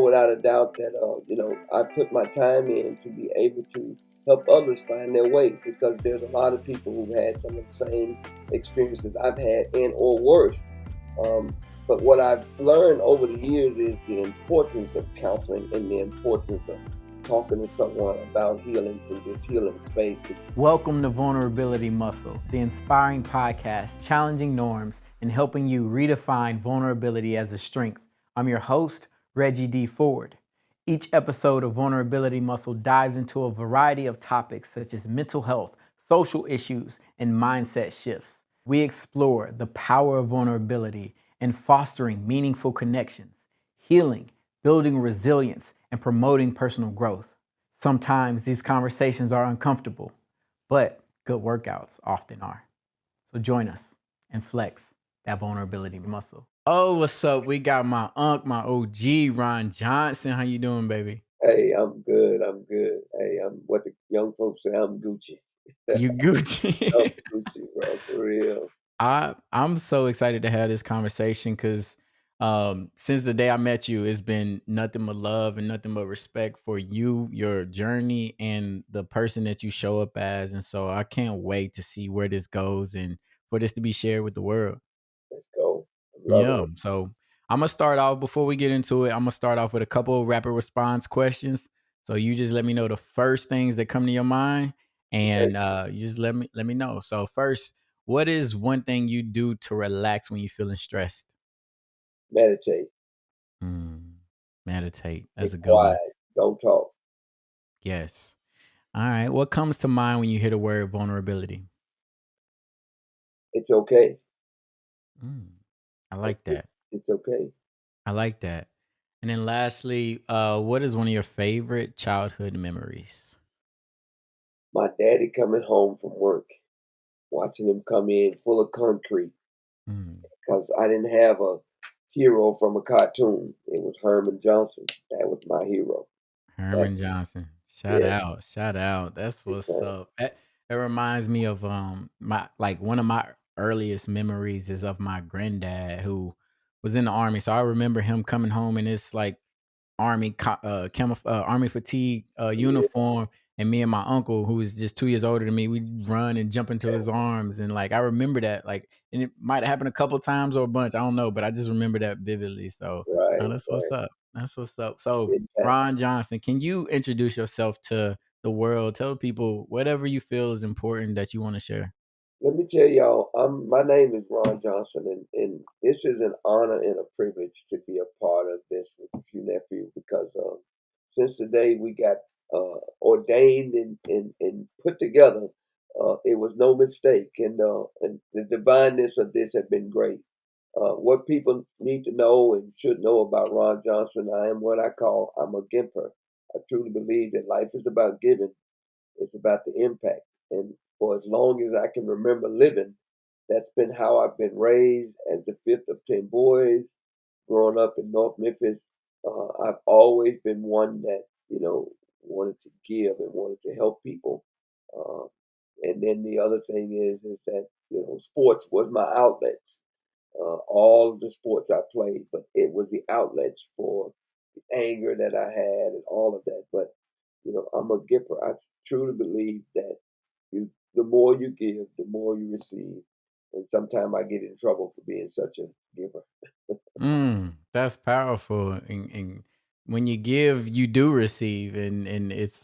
without a doubt that I put my time in to be able to help others find their way, because there's a lot of people who've had some of the same experiences I've had and or worse. Um, but what I've learned over the years is the importance of counseling and the importance of talking to someone about healing through this healing space. Welcome to Vulnerability Muscle, the inspiring podcast challenging norms and helping you redefine vulnerability as a strength. I'm your host, Reggie D. Ford. Each episode of Vulnerability Muscle dives into a variety of topics such as mental health, social issues, and mindset shifts. We explore the power of vulnerability and fostering meaningful connections, healing, building resilience, and promoting personal growth. Sometimes these conversations are uncomfortable, but good workouts often are. So join us and flex that vulnerability muscle. Oh, what's up? We got my my OG, Ron Johnson. How you doing, baby? Hey, I'm good. I'm good. Hey, I'm what the young folks say. I'm Gucci. You I'm Gucci. Gucci, bro, for real. I'm so excited to have this conversation because since the day I met you, it's been nothing but love and nothing but respect for you, your journey, and the person that you show up as. And so I can't wait to see where this goes and for this to be shared with the world. Let's go. I'm loving Yeah. it. So I'm gonna start off before we get into it. I'm gonna start off with a couple of rapid response questions. So you just let me know the first things that come to your mind, Okay. and you just let me know. So first, what is one thing you do to relax when you're feeling stressed? Meditate. Mm, meditate. Get That's a good one. quiet. Don't talk. Yes. All right. What comes to mind when you hear the word vulnerability? It's okay. Mm, I It, like it, that. it's okay. I like that. And then lastly, what is one of your favorite childhood memories? My daddy coming home from work, watching him come in full of concrete, Mm. because I didn't have a hero from a cartoon. It was Herman Johnson. That was my hero. That, Herman Johnson. Shout yes, out. Shout out. That's big what's time. up. That reminds me of my like one of my earliest memories is of my granddad who was in the army. So I remember him coming home in this like army fatigue Yeah, uniform, and me and my uncle who was just 2 years older than me, we'd run and jump into his arms, and like I remember that, like, and it might have happened a couple times or a bunch, I don't know, but I just remember that vividly. So right, that's what's right. up. That's what's up. So Big time. Ron Johnson, can you introduce yourself to the world? Tell people whatever you feel is important that you want to share. Let me tell y'all, my name is Ron Johnson, and this is an honor and a privilege to be a part of this with you, nephew, because since the day we got ordained and put together, it was no mistake, and the divineness of this had been great. What people need to know and should know about Ron Johnson, I am what I call I'm a giver. I truly believe that life is about giving. It's about the impact. And for as long as I can remember living, that's been how I've been raised as the fifth of 10 boys. Growing up in North Memphis, I've always been one that, wanted to give and wanted to help people. Uh, and then the other thing is that, sports was my outlets. All of the sports I played, but it was the outlets for the anger that I had and all of that. But I'm a giver. I truly believe that the more you give, the more you receive. And sometimes I get in trouble for being such a giver. That's powerful. And when you give, you do receive. And it's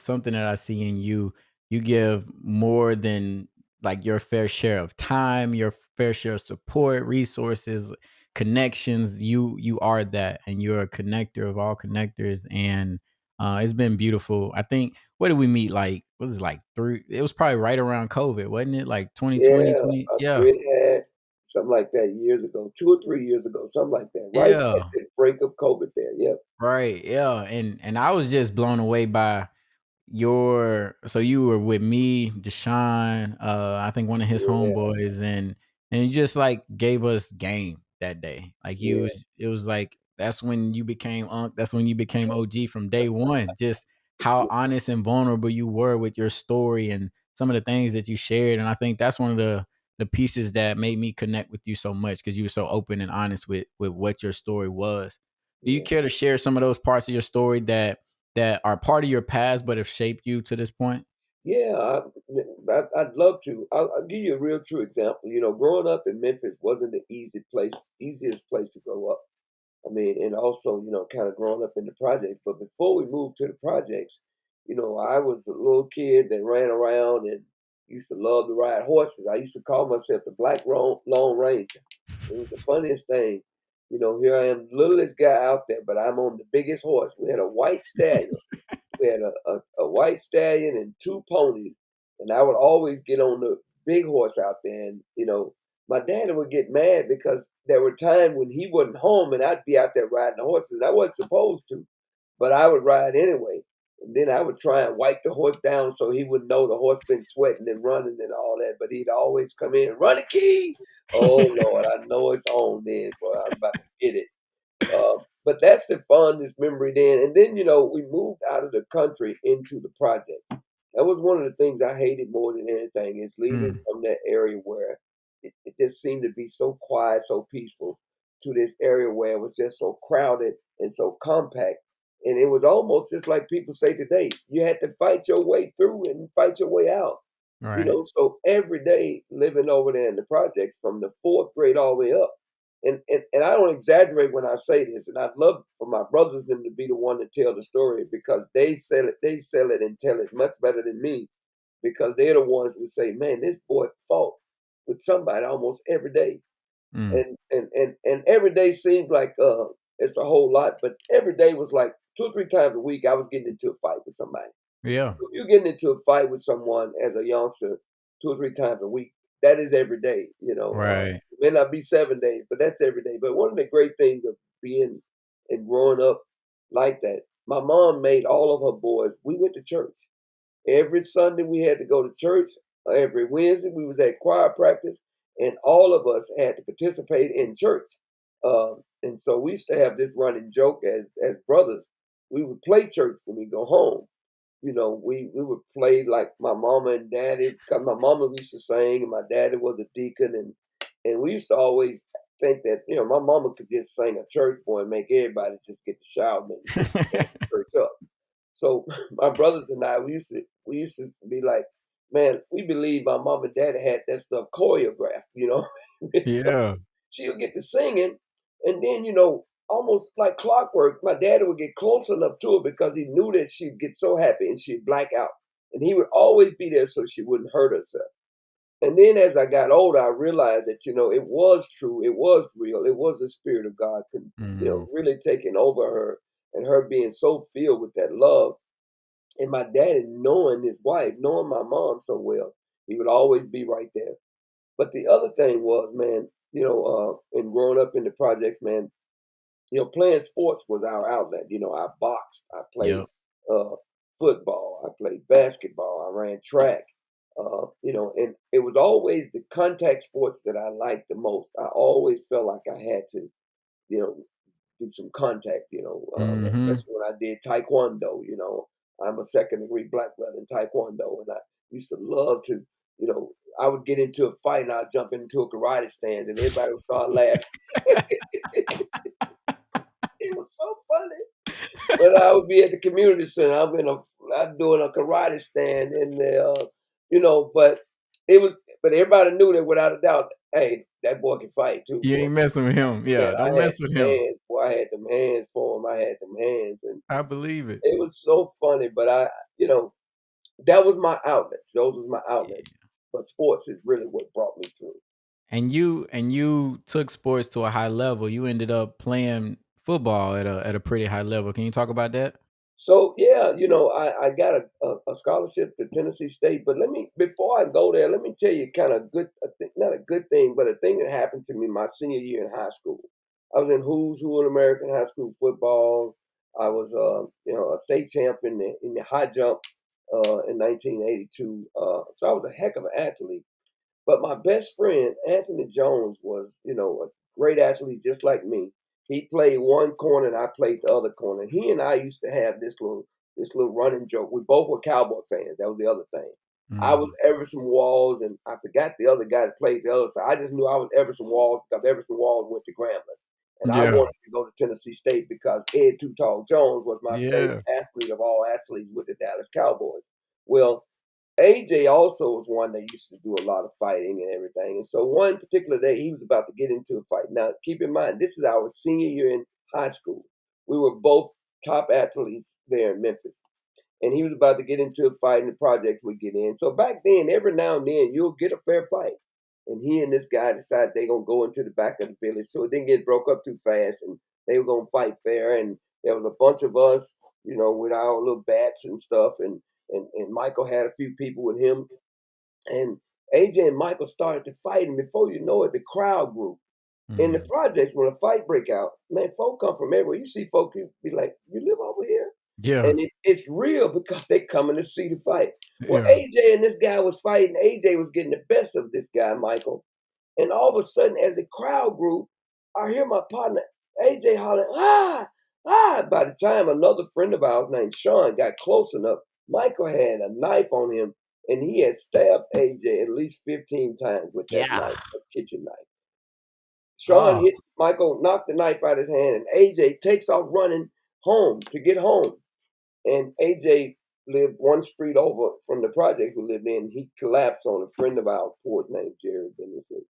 something that I see in you. You give more than like your fair share of time, your fair share of support, resources, connections. You are that, and you're a connector of all connectors. And it's been beautiful. I think, what did we meet? Like, what was it, like three? It was probably right around COVID, wasn't it? Like 2020, Yeah, 20. Yeah. 3.5, something like that years ago, 2 or 3 years ago, something like that. Right at Yeah. the break of COVID there. Yep. Right. Yeah. And I was just blown away by so you were with me, Deshaun, I think one of his Yeah. homeboys, and you just like gave us game that day. Like Yeah. it was like that's when you became that's when you became OG from day one. Just how honest and vulnerable you were with your story and some of the things that you shared. And I think that's one of the pieces that made me connect with you so much because you were so open and honest with what your story was. Do you Yeah. care to share some of those parts of your story that are part of your past but have shaped you to this point? Yeah, I'd love to. I'll give you a real true example. Growing up in Memphis wasn't the easiest place to grow up. I mean, and also, kind of growing up in the projects. But before we moved to the projects, I was a little kid that ran around and used to love to ride horses. I used to call myself the Black Lone Ranger. It was the funniest thing. Here I am, littlest guy out there, but I'm on the biggest horse. We had a white stallion. We had a white stallion and two ponies, and I would always get on the big horse out there. And my daddy would get mad because there were times when he wasn't home, and I'd be out there riding the horses. I wasn't supposed to, but I would ride anyway. And then I would try and wipe the horse down so he would know the horse been sweating and running and all that. But he'd always come in, run the key. Oh Lord, I know it's on then, boy. I'm about to get it. But that's the fondest memory then. And then, we moved out of the country into the project. That was one of the things I hated more than anything is leaving Mm, from that area where it just seemed to be so quiet, so peaceful to this area where it was just so crowded and so compact. And it was almost just like people say today, you had to fight your way through and fight your way out. right. So every day living over there in the projects from the fourth grade all the way up. And I don't exaggerate when I say this, and I'd love for my brothers them to be the one to tell the story because they sell it and tell it much better than me because they're the ones who say, man, this boy fought with somebody almost every day. Mm, And every day seemed like it's a whole lot, but every day was like 2 or 3 times a week I was getting into a fight with somebody. yeah. If you're getting into a fight with someone as a youngster 2 or 3 times a week, that is every day. Right. It may not be 7 days, but that's every day. But one of the great things of being and growing up like that, my mom made all of her boys. We went to church every Sunday. We had to go to church. Every Wednesday we was at choir practice, and all of us had to participate in church. And so we used to have this running joke as brothers. We would play church when we go home. We would play like my mama and daddy because my mama used to sing and my daddy was a deacon and we used to always think that my mama could just sing a church boy and make everybody just get to shout and just amp the church up. So my brothers and I we used to be like, man, we believe my mom and daddy had that stuff choreographed. Yeah. She'll get to singing, and then almost like clockwork, my daddy would get close enough to her because he knew that she'd get so happy and she'd black out, and he would always be there so she wouldn't hurt herself. And then as I got older, I realized that it was true, it was real, it was the spirit of God, Mm, really taking over her and her being so filled with that love. And my daddy, knowing his wife, knowing my mom so well, he would always be right there. But the other thing was, man, and growing up in the projects, man, playing sports was our outlet. I boxed, I played yep. uh, football, I played basketball, I ran track. And it was always the contact sports that I liked the most. I always felt like I had to, you know, do some contact. Mhm. Especially when I did taekwondo. I'm a second degree black belt in taekwondo, and I used to love to, you know, I would get into a fight and I'd jump into a karate stand, and everybody would start laughing. It was so funny. But I would be at the community center. I'm doing a karate stand in there, but it was, but everybody knew that without a doubt, hey, that boy can fight too, You boy. ain't messing with him. Man, Yeah, I don't had mess with them him. hands, boy. I had them hands for him. I had them hands, and I believe it. it was so funny. But that was my outlets. Those was my outlets. Yeah. But sports is really what brought me through. And you took sports to a high level. You ended up playing football at a pretty high level. Can you talk about that? So yeah, I got a scholarship to Tennessee State. But before I go there, let me tell you kind of not a good thing, but a thing that happened to me my senior year in high school. I was in Who's Who in American high school football. I was a state champ in the high jump in 1982. So I was a heck of an athlete. But my best friend, Anthony Jones, was, a great athlete just like me. He played one corner and I played the other corner. He and I used to have this little running joke. We both were Cowboy fans. That was the other thing. I was Mm. Everson Walls, and I forgot the other guy that played the other side. I just knew I was Everson Walls because Everson Walls went to Grambling. And I Yeah. wanted to go to Tennessee State because Ed Too Tall Jones was my Yeah. favorite athlete of all athletes with the Dallas Cowboys. Well, AJ also was one that used to do a lot of fighting and everything. And so one particular day, he was about to get into a fight. Now, keep in mind, this is our senior year in high school. We were both top athletes there in Memphis. And he was about to get into a fight, and the project would get in. So back then, every now and then, you'll get a fair fight. And he and this guy decided they're going to go into the back of the village so it didn't get broke up too fast. And they were going to fight fair. And there was a bunch of us, with our little bats and stuff. And Michael had a few people with him. And AJ and Michael started to fight. And before you know it, the crowd grew. In the Mm. projects, when a fight break out, man, folk come from everywhere. You see folk, you be like, "You live over here?" Yeah. And it's real because they coming to see the fight. Well, Yeah. AJ and this guy was fighting. AJ was getting the best of this guy, Michael. And all of a sudden, as the crowd grew, I hear my partner AJ hollering, "Ah, ah!" By the time another friend of ours named Sean got close enough, Michael had a knife on him, and he had stabbed AJ at least 15 times with that Yeah. knife, a kitchen knife. Sean Oh. hit Michael, knocked the knife out of his hand, and AJ takes off running home to get home. And AJ lived one street over from the project we lived in. He collapsed on a friend of ours porch named Jerry Benson.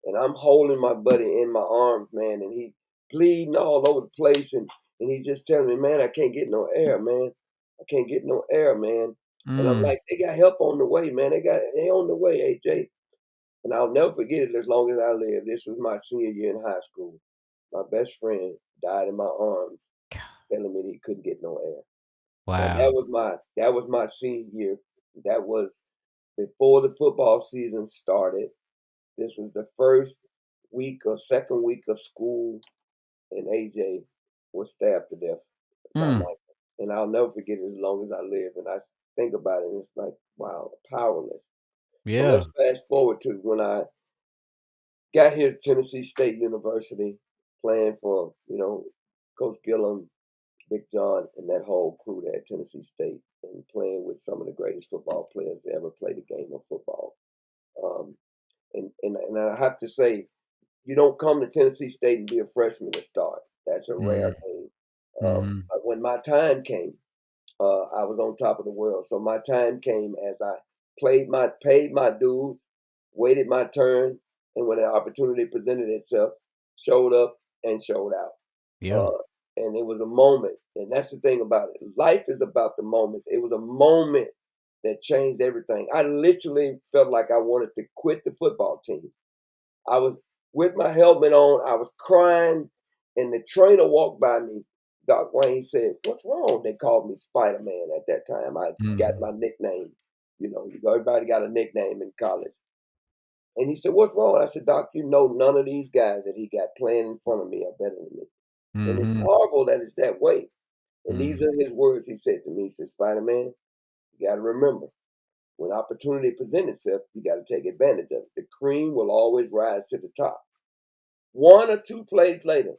And I'm holding my buddy in my arms, man, and he bleeding all over the place. And he just telling me, "Man, I can't get no air, man. I can't get no air, man." And I'm Mm. like, "They got help on the way, man. They on the way, AJ." And I'll never forget it as long as I live. This was my senior year in high school. My best friend died in my arms, telling me that he couldn't get no air. And Wow. that was my senior year. That was before the football season started. This was the first week or second week of school, and AJ was stabbed to death by Mm. Michael. And I'll never forget it as long as I live. And I think about it, and it's like, wow, powerless. So Yeah. let's fast forward to when I got here to Tennessee State University, playing for, Coach Gillum, Big John, and that whole crew there at Tennessee State, and playing with some of the greatest football players that ever played the game of football. Um, and I have to say, you don't come to Tennessee State and be a freshman to start. That's a rare Mm. thing. Mhm. But when my time came, I was on top of the world. So my time came as I paid my dues, waited my turn, and when an opportunity presented itself, showed up and showed out. Yeah. Uh, and it was a moment, and that's the thing about it. Life is about the moment. It was a moment that changed everything. I literally felt like I wanted to quit the football team. I was with my helmet on. I was crying, and the trainer walked by me. Doc Wayne said, "What's wrong?" They called me Spider Man at that time. I got Mhm. my nickname. Everybody got a nickname in college. And he said, "What's wrong?" I said, "Doc, none of these guys that he got playing in front of me are better than me. And it's Mhm. horrible that it's that way." And these Mm. are his words he said to me. He said, "Spider Man, you got to remember, when opportunity presents itself, you got to take advantage of it. The cream will always rise to the top." One or two plays later,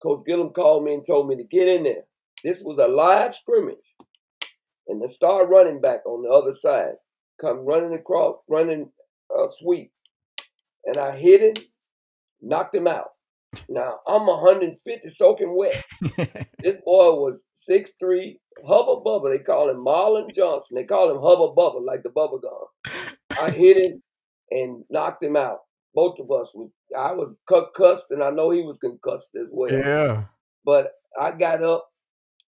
Coach Gillum called me and told me to get in there. This was a live scrimmage, and the star running back on the other side come running across, running a sweep, and I hit him, knocked him out. Now I'm 150 soaking wet. This boy was 6'3", Hubba Bubba. They call him Marlon Johnson. They call him Hubba Bubba, like the bubble gum. I hit him and knocked him out. Both of us was. I was concussed, and I know he was concussed as well. Yeah. But I got up,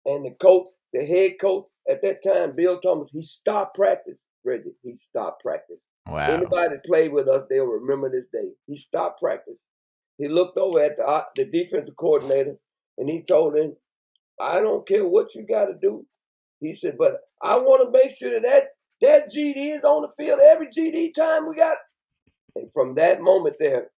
and the head coach at that time, Bill Thomas, he stopped practice. Reggie, he stopped practice. Wow. Anybody that played with us, they'll remember this day. He stopped practice. He looked over at the defensive coordinator, and he told him, "I don't care what you got to do." He said, "But I want to make sure that GD is on the field every GD time we got." And from that moment there,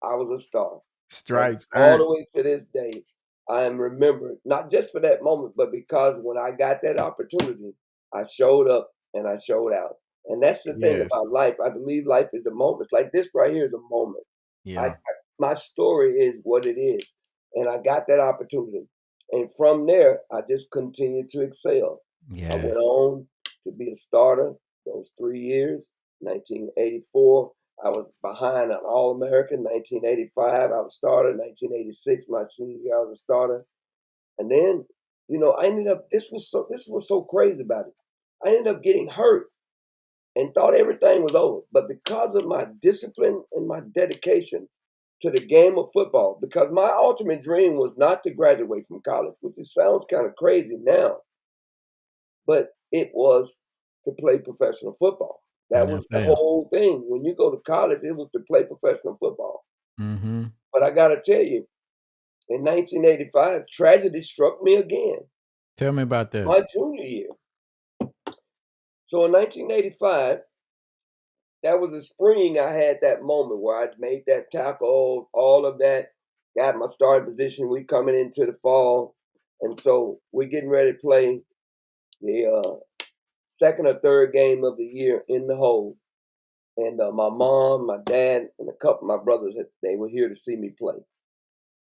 I was a star. And Stripes all earned. the way to this day, I am remembered, not just for that moment, but because when I got that opportunity, I showed up and I showed out. And that's the thing Yes. about life. I believe life is a moment. Like this right here is a moment. Yeah. My story is what it is. And I got that opportunity. And from there, I just continued to excel. I went Yes. on to be a starter those 3 years, 1984. I was behind an All-American 1985. I was starter 1986. My senior year, I was a starter. And then, I ended up. This was so crazy about it. I ended up getting hurt and thought everything was over. But because of my discipline and my dedication to the game of football, because my ultimate dream was not to graduate from college, which it sounds kind of crazy now, but it was to play professional football. That was the NFL. whole thing. When you go to college, it was to play professional football. Mm-hmm. But I got to tell you, in 1985, tragedy struck me again, Tell me about that. my junior year. So in 1985, that was a spring. I had that moment where I made that tackle, all of that, got my starting position. We coming into the fall, and so we're getting ready to play the second or third game of the year in the hole. And my mom, my dad, and a couple of my brothers, they were here to see me play.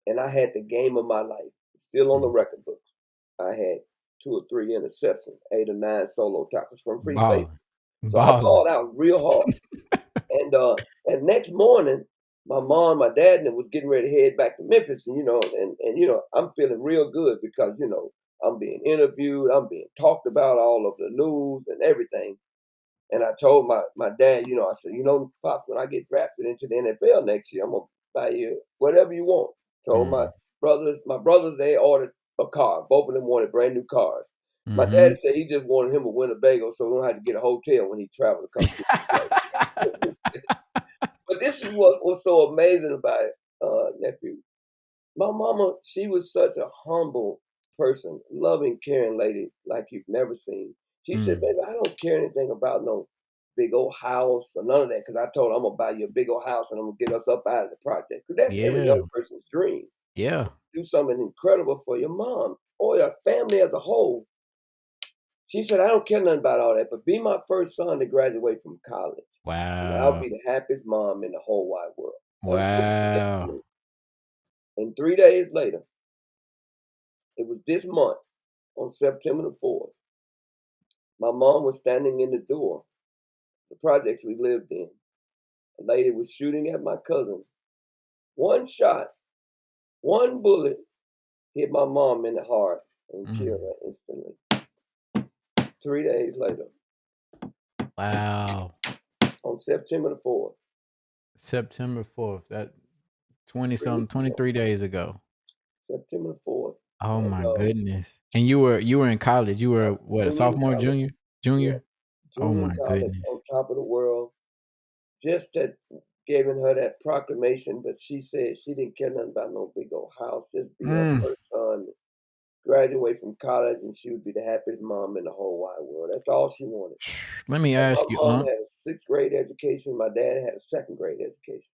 And I had the game of my life. It's still on the record books. I had 2 or 3 interceptions, 8 or 9 solo tackles from free safety. Balling. So I Balling. balled out real hard. And next morning, my mom, my dad, and them was getting ready to head back to Memphis, and I'm feeling real good because I'm being interviewed, I'm being talked about all of the news and everything. And I told my dad, I said, Pop, when I get drafted into the NFL next year, I'm gonna buy you whatever you want. Told Mm. my brothers, they ordered a car. Both of them wanted brand new cars. My Mm-hmm. dad said he just wanted him a Winnebago so he don't have to get a hotel when he traveled to come see me play. But this is what was so amazing about it, nephew. My mama, she was such a humble person, loving, caring lady like you've never seen. She said, Mm. "Baby, I don't care anything about no big old house or none of that, because I told her I'm gonna buy you a big old house and I'm gonna get us up out of the project. Because that's every Yeah. young person's dream. Yeah. Do something incredible for your mom or your family as a whole." She said, "I don't care nothing about all that, but be my first son to graduate from college. And I'll Wow. be the happiest mom in the whole wide world." And listen to this to Wow. me. And 3 days later, it was this month, on September the 4th, my mom was standing in the door, the projects we lived in. A lady was shooting at my cousin. One shot, one bullet hit my mom in the heart and killed Mm. her instantly. 3 days later, Wow. on September the 4th, September 4th. That 20 3 something, weeks ago, 23 days ago. September the 4th, Oh and my goodness. And you were in college. You I were was what, a junior in sophomore, college. junior? Yeah, Junior? Oh junior in my college, goodness. on top of the world. Just that giving her that proclamation, but she said she didn't care nothing about no big old house. Just be her Mm. first son, graduate from college, and she would be the happiest mom in the whole wide world. That's all she wanted. Let me And my ask you, mom had a sixth grade education. My dad had a second grade education.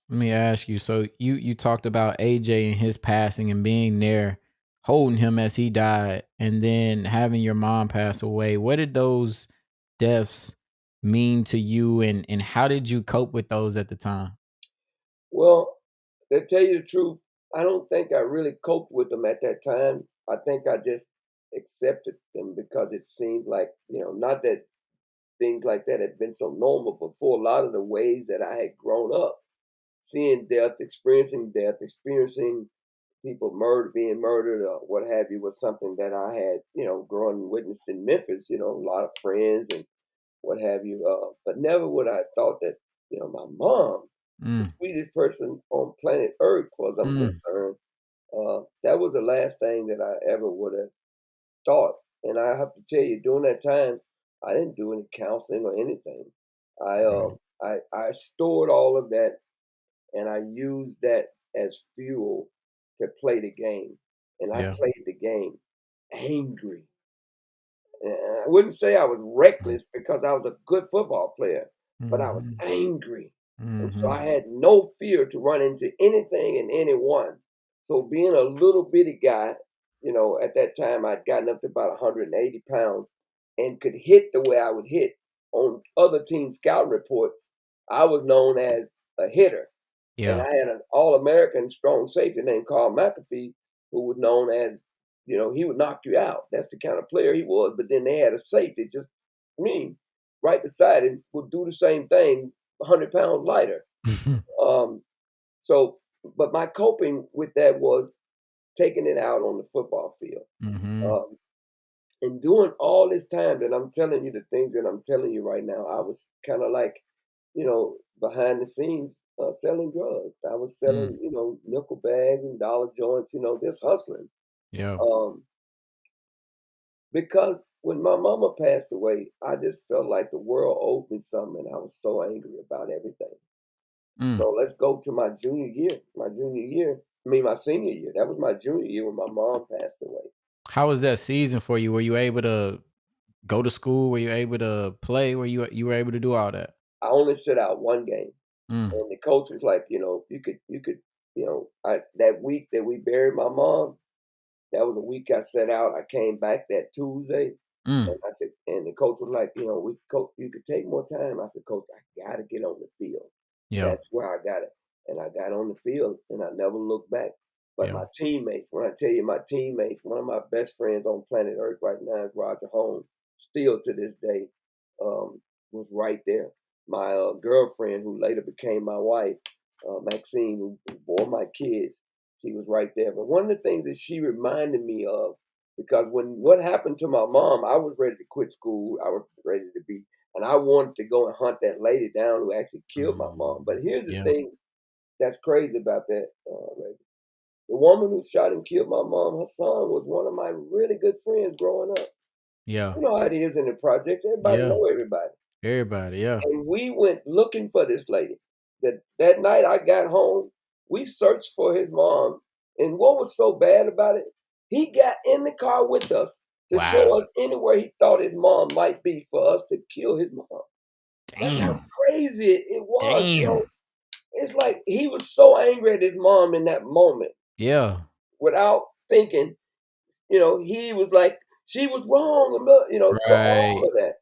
let me ask you. So you talked about AJ and his passing and being there, holding him as he died, and then having your mom pass away. What did those deaths mean to you, and how did you cope with those at the time? Well, to tell you the truth, I don't think I really coped with them at that time. I think I just accepted them because it seemed like, not that things like that had been so normal, but for a lot of the ways that I had grown up, seeing death, experiencing people being murdered or what have you, was something that I had, grown and witnessed in Memphis, a lot of friends and what have you. But never would I have thought that, my mom, the Mm, sweetest person on planet Earth, as far as I'm mm, concerned, that was the last thing that I ever would have thought. And I have to tell you, during that time, I didn't do any counseling or anything. I right. I stored all of that and I used that as fuel to play the game. And I Yeah. played the game angry. And I wouldn't say I was Mm, reckless because I was a good football player, but I was mhm, angry. And so I mhm. had no fear to run into anything and anyone. So being a little bitty guy, at that time I'd gotten up to about 180 pounds and could hit the way I would hit on other team scouting reports. I was known as a hitter. And Yeah. I had an All-American strong safety named Carl McAfee, who was known as, he would knock you out. That's the kind of player he was. But then they had a safety, just me, right beside him, would do the same thing. 100 pounds lighter. Um, so, but my coping with that was taking it out on the football field. Mhm. Um, and doing all this time that I'm telling you the things that I'm telling you right now, I was kind of like, behind the scenes selling drugs. I was Mm. selling, nickel bags and dollar joints, just hustling. Yeah. Um, because when my mama passed away, I just felt like the world owed me something, and I was so angry about everything. Mm. So let's go to my junior year. My senior year. That was my junior year when my mom passed away. How was that season for you? Were you able to go to school? Were you able to play? You were able to do all that? I only sit out one game. Mm. And the coach was like, you could, that week that we buried my mom, that was the week I set out. I came back that Tuesday, Mm. and I said, and the coach was like, coach, you could take more time. I said, coach, I gotta get on the field. Yeah. That's where I got it. And I got on the field, and I never looked back. But Yeah. my teammates, when I tell you my teammates, one of my best friends on planet Earth right now is Roger Holmes. Still to this day, was right there. My girlfriend, who later became my wife, Maxine, who bore my kids, she was right there. But one of the things that she reminded me of, because when what happened to my mom, I was ready to quit school. I was ready to be, and I wanted to go and hunt that lady down who actually killed my mom. But here's the Yeah. thing that's crazy about that, Reggie. The woman who shot and killed my mom, her son was one of my really good friends growing up. Yeah. You know how it is in the projects. Everybody Yeah. know everybody. Everybody, yeah. And we went looking for this lady. That night I got home, we searched for his mom. And what was so bad about it? He got in the car with us to show Wow. us anywhere he thought his mom might be for us to kill his mom. That's how Damn. crazy it was, bro. Damn. It's like he was so angry at his mom in that moment Yeah. without thinking, he was like, she was wrong, and so all Right. of that.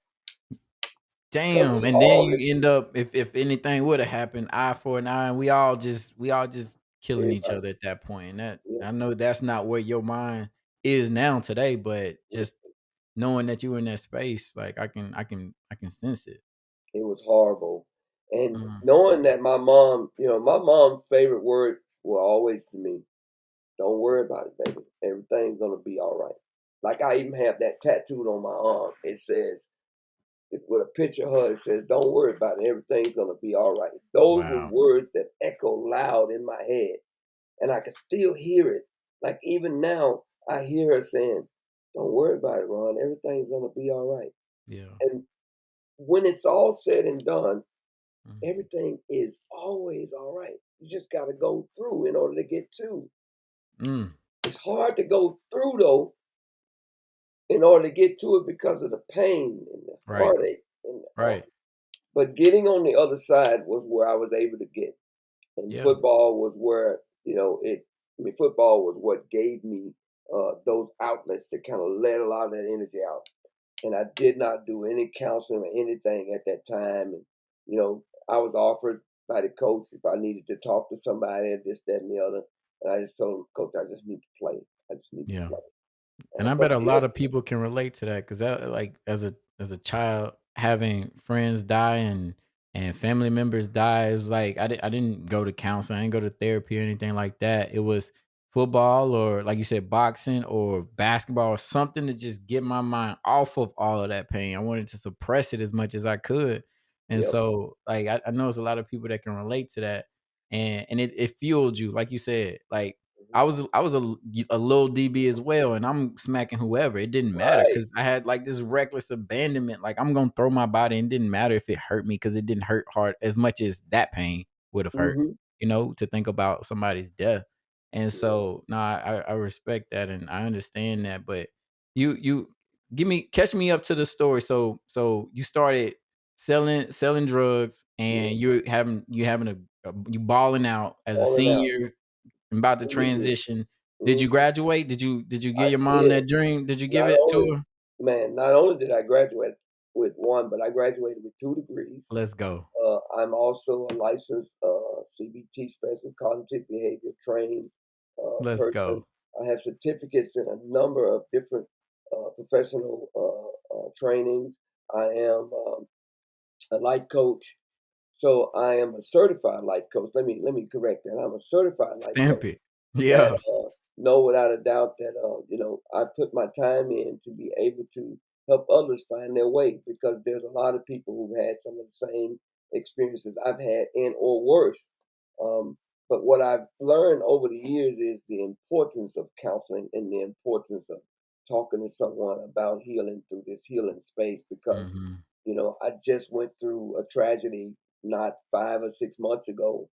Because Damn. we And then all you end up if anything would have happened, eye for an eye, and we all just killing each everybody, other at that point. And that yeah, I know that's not where your mind is now today, but yeah. just knowing that you were in that space, like I can sense it. It was horrible. And Mm. knowing that my mom's favorite words were always to me, don't worry about it, baby. Everything's gonna be all right. Like I even have that tattooed on my arm. It's with a picture of her. It says, don't worry about it. Everything's gonna be all right. Those were Wow. words that echo loud in my head. And I can still hear it. Like even now, I hear her saying, don't worry about it, Ron. Everything's gonna be all right. Yeah. And when it's all said and done, Mm. everything is always all right. You just got to go through in order to get to. Mm. It's hard to go through though in order to get to it because of the pain and the Right. heartache and all. Right. But getting on the other side was where I was able to get. And Yeah. football was where, football was what gave me those outlets to kind of let a lot of that energy out. And I did not do any counseling or anything at that time. And I was offered by the coach if I needed to talk to somebody and this, that, and the other. And I just told him, Coach, I just need to play. I just need to Yeah. play. And I But bet a yeah, lot of people can relate to that because that, like, as a child, having friends die and family members die is like I didn't go to counseling, I didn't go to therapy or anything like that. It was football or like you said, boxing or basketball or something to just get my mind off of all of that pain. I wanted to suppress it as much as I could. And yep, so like I know there's a lot of people that can relate to that. And it fueled you, like you said, like mhm, I was a little DB as well, and I'm smacking whoever. It didn't matter right, because I had like this reckless abandonment. Like I'm gonna throw my body, and it didn't matter if it hurt me because it didn't hurt hard as much as that pain would have hurt. hmm, To think about somebody's death. And yeah, so, no, I respect that and I understand that. But you catch me up to the story. So you started selling drugs, yeah, and you having a you balling out as a falling out. senior about to Senior year. transition. Did you Hmm. graduate? Did you give I your mom did. that dream? Did you give Not it only, to her? not only did I graduate with one, but I graduated with 2 degrees. Let's go. I'm also a licensed CBT specialist, cognitive behavior trained Let's person. go. I have certificates in a number of different professional trainings. I am a life coach. So I am a certified life coach. Let me correct that. I'm a certified life Stamp coach it. that Yeah. know without a doubt that I put my time in to be able to help others find their way, because there's a lot of people who've had some of the same experiences I've had and or worse. Um, but what I've learned over the years is the importance of counseling and the importance of talking to someone about healing through this healing space, because Mhm. I just went through a tragedy not 5 or 6 months ago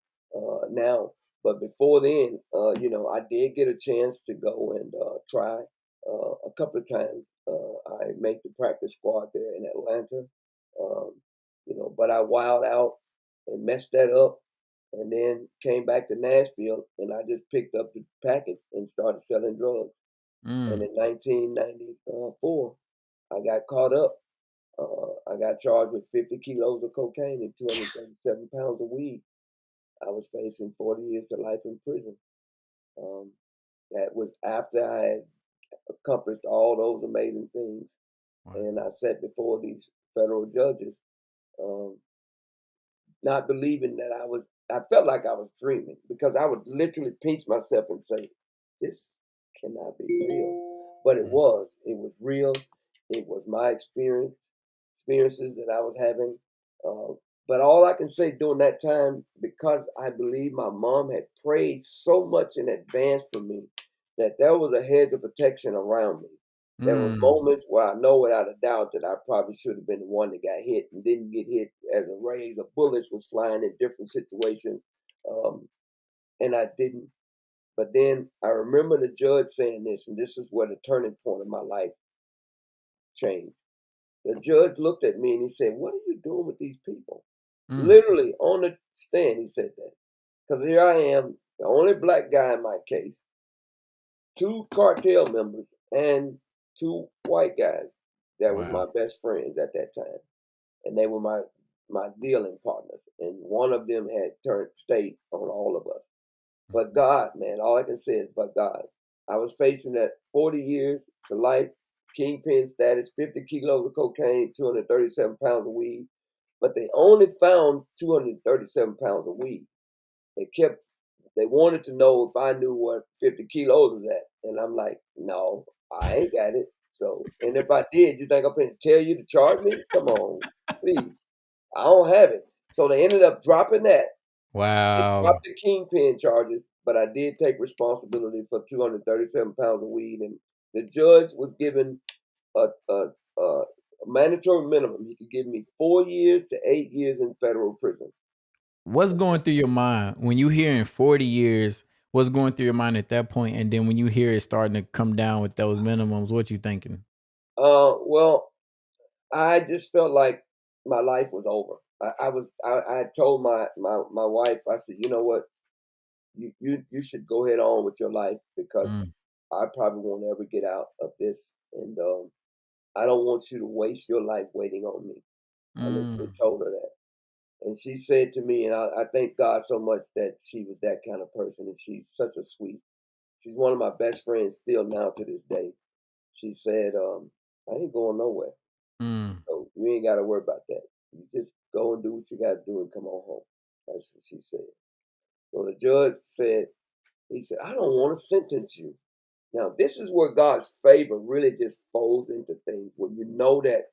now. But before then, I did get a chance to go and try a couple of times. I made the practice squad there in Atlanta, um, but I wilded out and messed that up, and then came back to Nashville, and I just picked up the packet and started selling drugs. And Mm. in 1994, I got caught up. I got charged with 50 kilos of cocaine and 237 pounds of weed. I was facing 40 years to life in prison. Um, that was after I had accomplished all those amazing things. Wow. And I sat before these federal judges, um, not believing that I felt like I was dreaming, because I would literally pinch myself and say, this cannot be real. But Mm. it was real. It was my experiences that I was having. Uh, but all I can say during that time, because I believe my mom had prayed so much in advance for me, that there was a hedge of protection around me. There were Mm. moments where I know without a doubt that I probably should have been the one that got hit and didn't get hit, as a rays of bullets was flying in different situations, um, and I didn't. But then I remember the judge saying this, and this is where the turning point of my life changed. The judge looked at me and he said, "What are you doing with these people?" Mm. Literally on the stand, he said that. Because here I am, the only black guy in my case, two cartel members, and two white guys that was Wow. my best friends at that time, and they were my dealing partners, and one of them had turned state on all of us. But Mhm. God, man, all I can say is but God. I was facing that 40 years to life, kingpin status, 50 kilos of cocaine, 237 pounds of weed. But they only found 237 pounds of weed. They kept they wanted to know if I knew what 50 kilos was at. And I'm like, no, I ain't got it. So, and if I did, you think I'm going to tell you to charge me? Come on, please. I don't have it. So they ended up dropping that. They Wow. dropped the kingpin charges, but I did take responsibility for 237 pounds of weed. And the judge was given a mandatory minimum. He could give me 4 years to 8 years in federal prison. What's going through your mind when you hearing 40 years? What's going through your mind at that point? And then when you hear it starting to come down with those minimums, what you thinking? Well, I just felt like my life was over. I told my wife, I said, you know what, you should go ahead on with your life, because Mm. I probably won't ever get out of this, and I don't want you to waste your life waiting on me. I literally Mm. told her that, and she said to me, and I thank God so much that she was that kind of person, and she's such a sweet. She's one of my best friends still now to this day. She said, I ain't going nowhere. Mm. So you ain't got to worry about that. You just go and do what you got to do and come on home. That's what she said. So the judge said, he said, I don't want to sentence you. Now, this is where God's favor really just folds into things, when you know that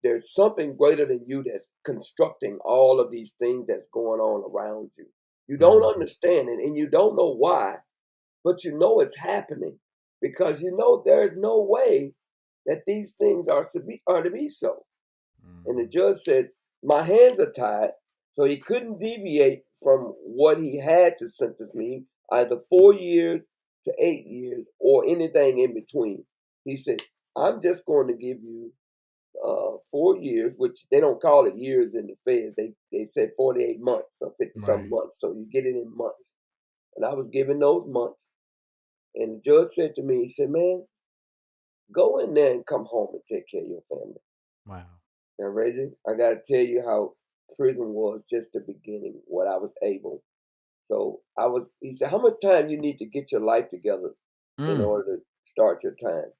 there's something greater than you that's constructing all of these things that's going on around you. You don't Mhm. understand it and you don't know why, but you know it's happening, because you know there's no way that these things are to be so. And the Mhm. judge said, my hands are tied, so he couldn't deviate from what he had to sentence me, either 4 years to 8 years or anything in between. He said, I'm just going to give you 4 years, which they don't call it years in the feds. They said 48 months or 50 some Right. months. So you get it in months. And I was given those months. And the judge said to me, he said, man, go in there and come home and take care of your family. Wow. Now, Reggie, I got to tell you how prison was just the beginning, what I was able. So he said, how much time you need to get your life together in Mm. order to start your time?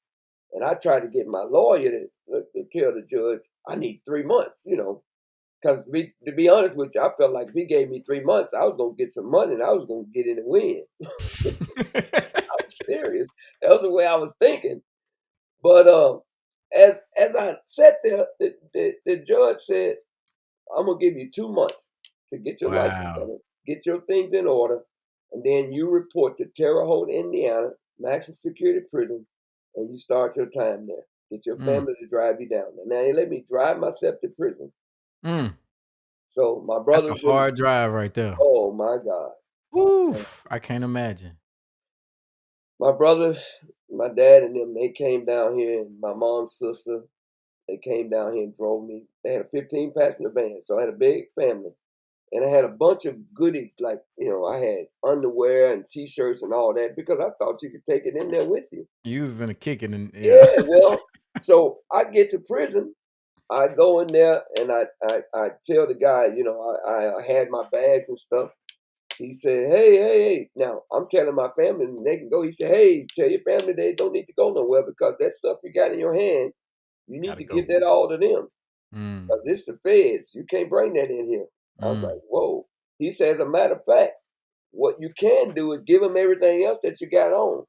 And I tried to get my lawyer to tell the judge, I need 3 months. Because to be honest with you, I felt like if he gave me 3 months, I was gonna get some money and I was gonna get in and win. I was serious. That was the way I was thinking. But as I sat there, the judge said, "I'm gonna give you 2 months to get your life Wow. together, get your things in order, and then you report to Terre Haute, Indiana, maximum security prison, and you start your time there. Get your Mm, family to drive you down." And now they let me drive myself to prison. mm. So my That's a brothers and hard drive right there. oh my God. Oof, I can't imagine. My brothers, my dad and them, they came down here, and my mom's sister, they came down here and drove me. They had a 15 passenger van, so I had a big family. And I had a bunch of goodies, like, I had underwear and t-shirts and all that because I thought you could take it in there with you. You was finna kick it and yeah. Yeah, well, so I get to prison. I go in there and I tell the guy, I had my bags and stuff. He said, "Hey, hey, hey." Now I'm telling my family and they can go. He said, "Hey, tell your family they don't need to go nowhere because that stuff you got in your hand, you need Gotta to give go. that all to them. Mm, Because this the feds. You can't bring that in here." I was mm, like, "Whoa." He said, "As a matter of fact, what you can do is give them everything else that you got on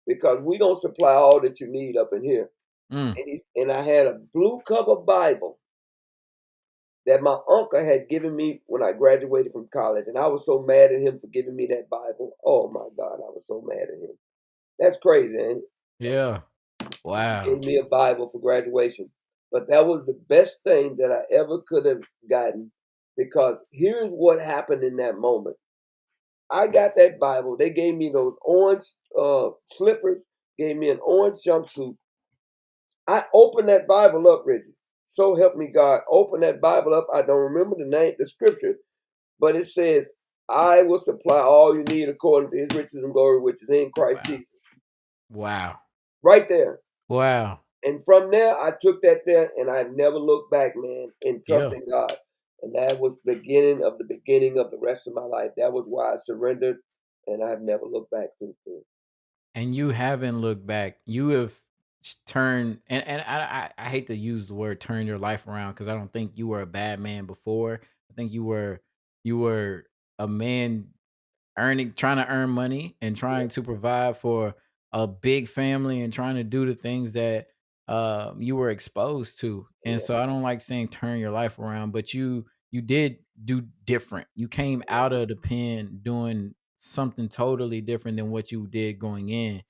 because we gonna supply all that you need up in here." mm. And I had a blue cover Bible that my uncle had given me when I graduated from college, and I was so mad at him for giving me that Bible. Oh my God, I was so mad at him. That's crazy, ain't it? Yeah. He Wow. gave me a Bible for graduation. But that was the best thing that I ever could have gotten because here's what happened in that moment. I got that Bible. They gave me those orange slippers, gave me an orange jumpsuit. I opened that Bible up, Reggie. So help me God. Open that Bible up. I don't remember the name, the scripture, but it says, "I will supply all you need according to his riches and glory, which is in Christ Wow. Jesus." Wow. Right there. Wow. And from there, I took that there and I never looked back, man, in Yeah. trusting God. And that was the beginning of the rest of my life. That was why I surrendered and I've never looked back since then. And you haven't looked back. You have turned and I hate to use the word turn your life around because I don't think you were a bad man before. I think you were a man trying to earn money and Yeah, trying to provide for a big family and trying to do the things that you were exposed to. And yeah, so I don't like saying turn your life around, but you did do different. You came yeah. out of the pen doing something totally different than what you did going in.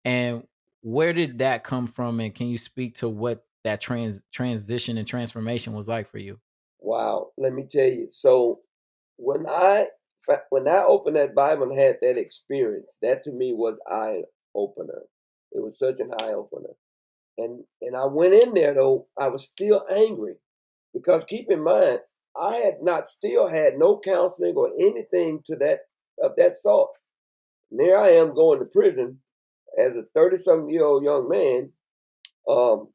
And where did that come from? And can you speak to what that transition and transformation was like for you? Wow. Let me tell you. So when I opened that Bible and had that experience, that to me was eye opener. It was such an eye opener. And I went in there though, I was still angry because keep in mind, I had not still had no counseling or anything to that of that sort. And there I am going to prison as a 30-something-year-old young man um,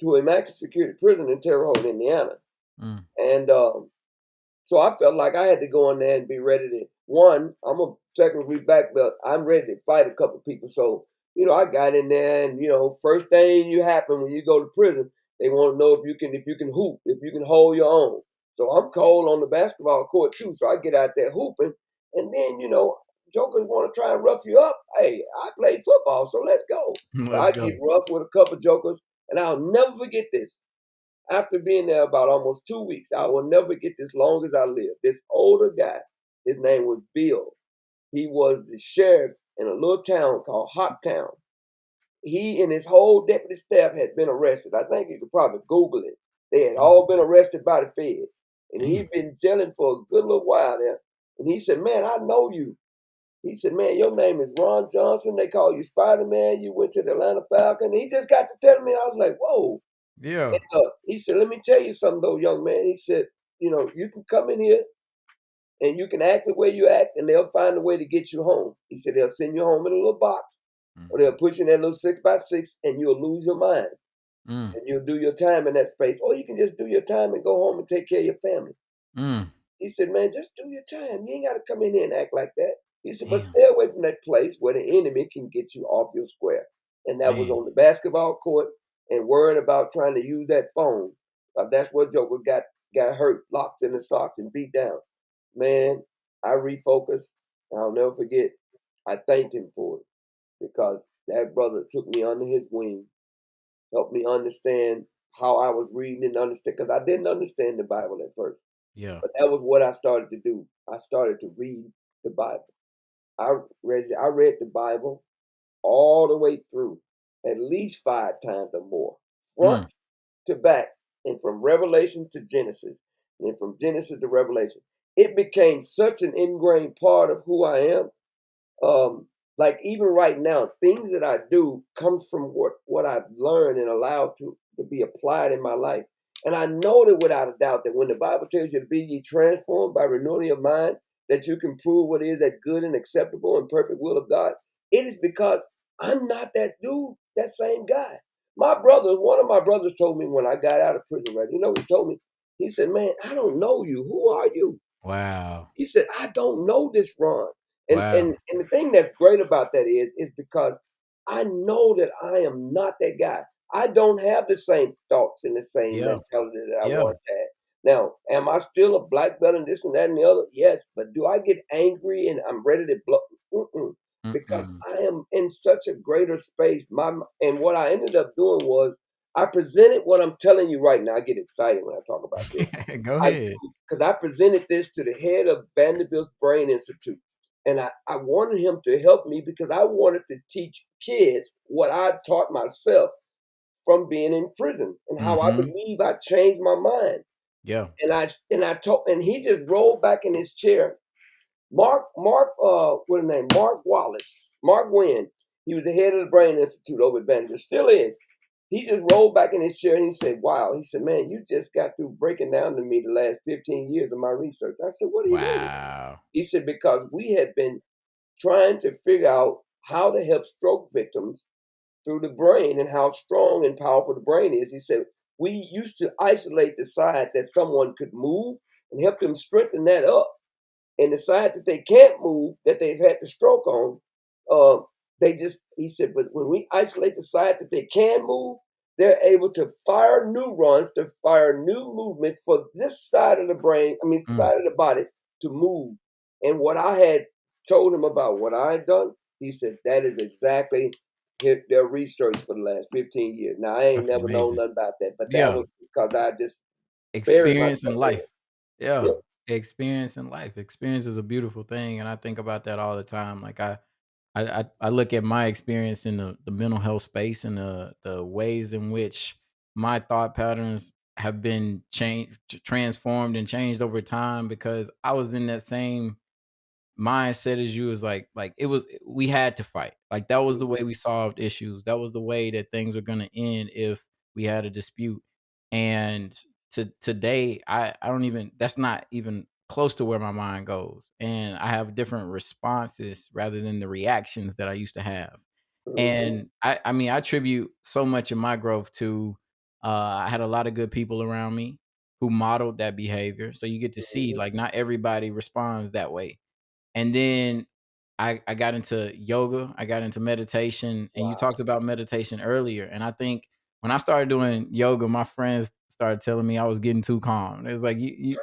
to a maximum security prison in Terre Haute, Indiana. Mm, And so I felt like I had to go in there and be ready to one. I'm a second degree black belt. I'm ready to fight a couple people. So I got in there, and first thing you happen when you go to prison, they want to know if you can hoop, if you can hold your own. So I'm cold on the basketball court too. So I get out there hooping, and then jokers want to try and rough you up. Hey, I played football, so let's go. So let's I go. get rough with a couple jokers, and I'll never forget this. After being there about almost 2 weeks, I will never get this long as I live. This older guy, his name was Bill. He was the sheriff in a little town called Hoptown. He and his whole deputy staff had been arrested. I think you could probably Google it. They had Mm, all been arrested by the feds. And damn. he'd been jailing for a good little while there. And he said, "Man, I know you." He said, "Man, your name is Ron Johnson. They call you Spider Man. You went to the Atlanta Falcon." And he just got to telling me, I was like, whoa. Yeah. And he said, "Let me tell you something, though, young man." He said, "You can come in here and you can act the way you act, and they'll find a way to get you home." He said, "They'll send you home in a little box, or Mhm. they'll put you in that little 6x6, and you'll lose your mind, Mm, and you'll do your time in that space. Or you can just do your time and go home and take care of your family." mm. He said, "Man, just do your time. You ain't got to come in here and act like that." He said, "But Damn, stay away from that place where the enemy can get you off your square." And that was man. on the basketball court and worrying about trying to use that phone. That's what Joker got. got hurt, locked in the socks and beat down. Man, I refocused. I'll never forget. I thanked him for it because that brother took me under his wing, helped me understand how I was reading and understand because I didn't understand the Bible at first. Yeah. But that was what I started to do. I started to read the Bible. I read the Bible all the way through, at least 5 times or more, front Mm. to back, and from Revelation to Genesis, and then from Genesis to Revelation. It became such an ingrained part of who I am. Like even right now, things that I do comes from what I've learned and allowed to be applied in my life. And I know that without a doubt that when the Bible tells you to be ye transformed by renewing your mind, that you can prove what is that good and acceptable and perfect will of God, it is because I'm not that dude, that same guy. One of my brothers told me when I got out of prison, right? You know, he told me, he said, "Man, I don't know you. Who are you?" Wow. He said, "I don't know this Ron." And Wow. and and the thing that's great about that is because I know that I am not that guy. I don't have the same thoughts and the same Yeah. mentality that I Yeah. once had. Now, am I still a black belt and this and that and the other? Yes, but do I get angry and I'm ready to blow? Mm-mm. Because Mm-mm. I am in such a greater space. And what I ended up doing was I presented what I'm telling you right now. I get excited when I talk about this. Go I ahead. do because I presented this to the head of Vanderbilt's Brain Institute. And I wanted him to help me because I wanted to teach kids what I taught myself from being in prison and how I Mm-hmm. believe I changed my mind. Yeah. And he just rolled back in his chair. What his name? Mark Wallace, Mark Wynn. He was the head of the Brain Institute over at Vanderbilt, still is. He just rolled back in his chair and he said, "Wow." He said, "Man, you just got through breaking down to me the last 15 years of my research." I said, "What do you mean?" Wow. He said, "Because we had been trying to figure out how to help stroke victims through the brain and how strong and powerful the brain is." He said, "We used to isolate the side that someone could move and help them strengthen that up, and the side that they can't move, that they've had the stroke on, uh, he said, but when we isolate the side that they can move, they're able to fire neurons to fire new movement for this side of the brain, I mean, Mm. side of the body to move." And what I had told him about what I had done, he said, that is exactly their research for the last 15 years. Now, I ain't That's never known amazing. nothing about that, but that Yeah. was because I just buried Experience in myself in life. it. Yeah. Yeah. Experience in life. Experience is a beautiful thing. And I think about that all the time. Like I look at my experience in the mental health space and the ways in which my thought patterns have been changed, transformed, and changed over time because I was in that same mindset as you. Was like it was, we had to fight. Like that was the way Mhm. we solved issues. That was the way that things were going to end if we had a dispute. And to today, I don't even, that's not even close to where my mind goes. And I have different responses rather than the reactions that I used to have. Mhm. And I mean, I attribute so much of my growth to I had a lot of good people around me who modeled that behavior. So you get to see Mhm. like not everybody responds that way. And then I got into yoga, I got into meditation, and you Wow. talked about meditation earlier. And I think when I started doing yoga, my friends started telling me I was getting too calm. It was like you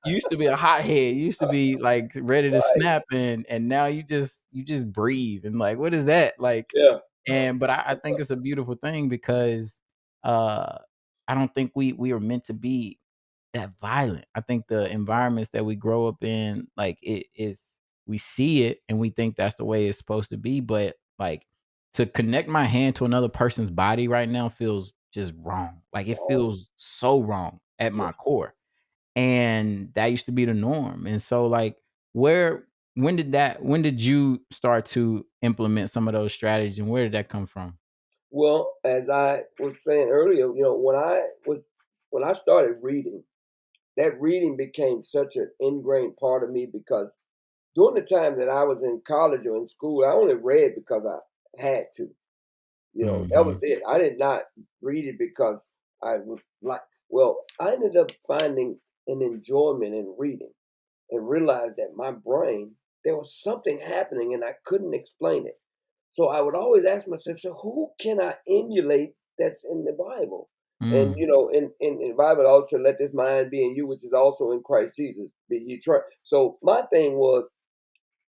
used to be a hothead. You used to be like ready to Right. snap, and now you just breathe and like what is that like? Yeah. And but I think it's a beautiful thing because uh I don't think we are meant to be that violent. I think the environments that we grow up in, like it is, we see it and we think that's the way it's supposed to be. But like to connect my hand to another person's body right now feels just wrong. Like it Wow. feels so wrong at Yeah. my core. And that used to be the norm. And so like where when did you start to implement some of those strategies and where did that come from? Well, as I was saying earlier, when I started reading, that reading became such an ingrained part of me because during the time that I was in college or in school, I only read because I had to. That was Mhm. it. I did not read it because I was like, well, I ended up finding an enjoyment in reading and realized that my brain, there was something happening and I couldn't explain it. So I would always ask myself, so who can I emulate that's in the Bible? And Mm. in the Bible also said, let this mind be in you, which is also in Christ Jesus. Be ye try. So my thing was,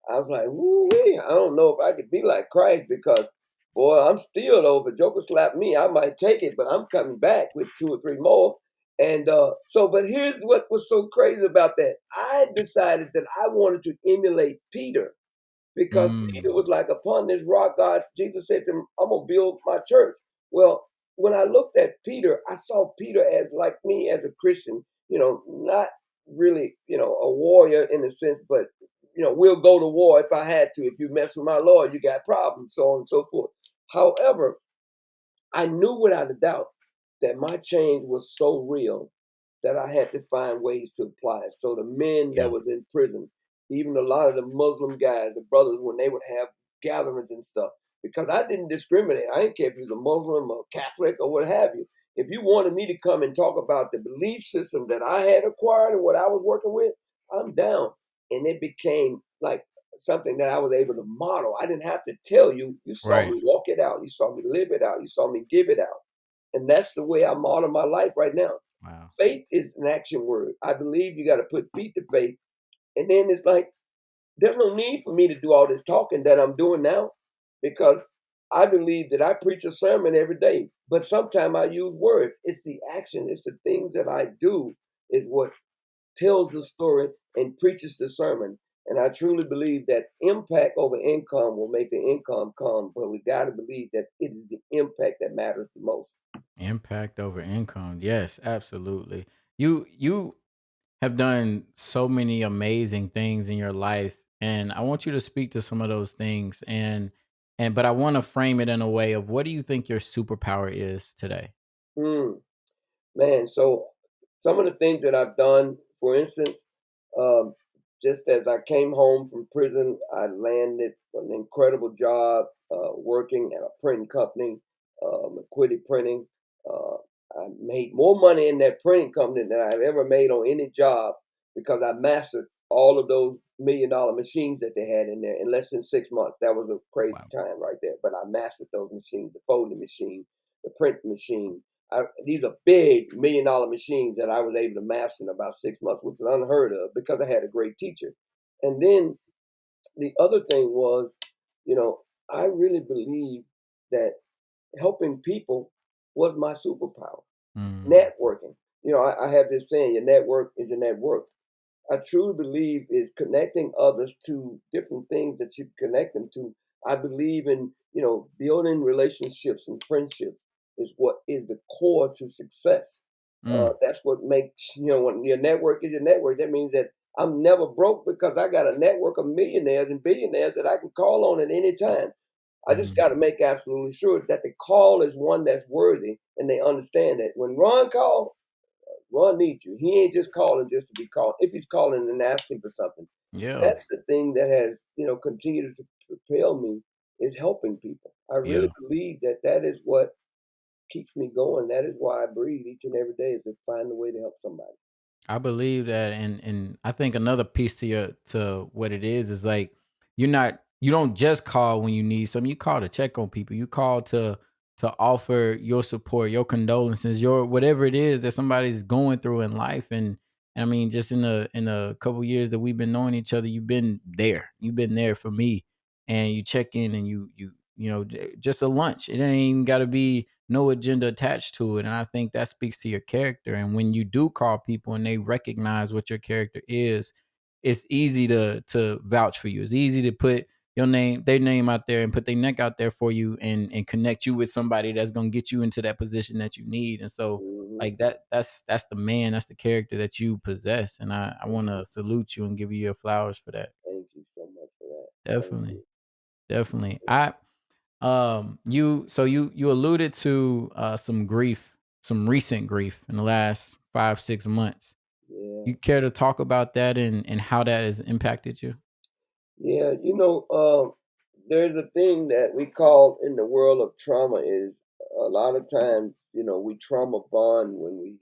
I was like, woo I don't know if I could be like Christ because, boy, I'm still though. If a joker slapped me, I might take it, but I'm coming back with two or three more. And but here's what was so crazy about that. I decided that I wanted to emulate Peter because Peter Mm. was like, upon this rock, God, Jesus said to him, I'm going to build my church. Well, when I looked at Peter, I saw Peter as like me as a Christian, not really, a warrior in a sense, but, we'll go to war if I had to. If you mess with my Lord, you got problems, so on and so forth. However, I knew without a doubt that my change was so real that I had to find ways to apply it. So the men that Yeah. was in prison, even a lot of the Muslim guys, the brothers, when they would have gatherings and stuff, because I didn't discriminate. I didn't care if you was a Muslim or Catholic or what have you. If you wanted me to come and talk about the belief system that I had acquired and what I was working with, I'm down. And it became like something that I was able to model. I didn't have to tell you. You saw Right. me walk it out. You saw me live it out. You saw me give it out. And that's the way I model my life right now. Wow. Faith is an action word. I believe you got to put feet to faith. And then it's like, there's no need for me to do all this talking that I'm doing now because I believe that I preach a sermon every day, but sometimes I use words. It's the action, it's the things that I do is what tells the story and preaches the sermon. And I truly believe that impact over income will make the income come, but we got to believe that it is the impact that matters the most. Impact over income. Yes, absolutely. You have done so many amazing things in your life, and I want you to speak to some of those things, and but I want to frame it in a way of what do you think your superpower is today? Hmm. Man, so some of the things that I've done, for instance, um, just as I came home from prison, I landed an incredible job working at a printing company, Equity Printing. Uh, I made more money in that printing company than I've ever made on any job because I mastered all of those $1 million machines that they had in there in less than 6 months. That was a crazy Wow. time right there. But I mastered those machines, the folding machine, the print machine. These are big $1 million machines that I was able to master in about 6 months, which is unheard of because I had a great teacher. And then the other thing was, you know, I really believe that helping people was my superpower. Mm. Networking. I have this saying, your network is your net worth. I truly believe is connecting others to different things that you connect them to. I believe in, building relationships and friendships is what is the core to success. Mm. That's what makes, when your network is your network, that means that I'm never broke because I got a network of millionaires and billionaires that I can call on at any time. I just Mhm. got to make absolutely sure that the call is one that's worthy and they understand that when Ron called, Ron needs you. He ain't just calling just to be called. If he's calling and asking for something, Yeah. that's the thing that has, continued to propel me is helping people. I really Yeah. believe that that is what keeps me going. That is why I breathe each and every day is to find a way to help somebody. I believe that, and I think another piece to what it is like you don't just call when you need something. You call to check on people. You call to offer your support, your condolences, your whatever it is that somebody's going through in life. And I mean, just in a couple years that we've been knowing each other, you've been there. You've been there for me, and you check in, and just a lunch. It ain't even got to be no agenda attached to it. And I think that speaks to your character. And when you do call people and they recognize what your character is, it's easy to vouch for you. It's easy to put their name out there and put their neck out there for you and connect you with somebody that's gonna get you into that position that you need. And so Hmm. like that's the man, that's the character that you possess. And I wanna salute you and give you your flowers for that. Thank you so much for that. Thank Definitely. you. Definitely. You alluded to some grief, some recent grief in the last 5, 6 months. Yeah. You care to talk about that and how that has impacted you? Yeah, there's a thing that we call in the world of trauma is a lot of times, we trauma bond when we